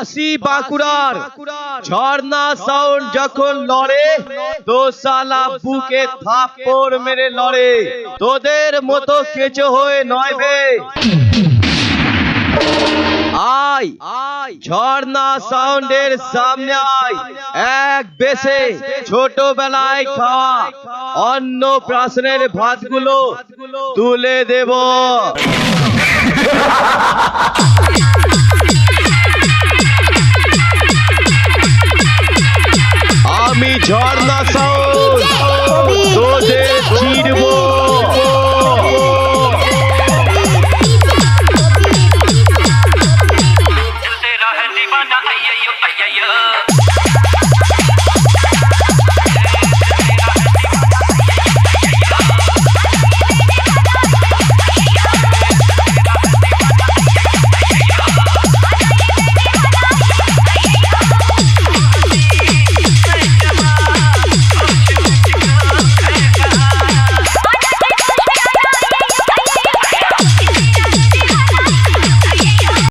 বাসি বাঁকুড়ার ঝর্ণা সাউন্ড যখন লড়ে তো শালা বুকে থাপ্পড় মেরে লড়ে, তোদের মতো কেঁচো হয়ে নয় বে। আয় ঝর্ণা সাউন্ডের সামনে আয়, এক বেশে ছোটবেলায় খাওয়া অন্ন প্রাশনের ভাতগুলো তুলে দেব। আমি ঝর্ণা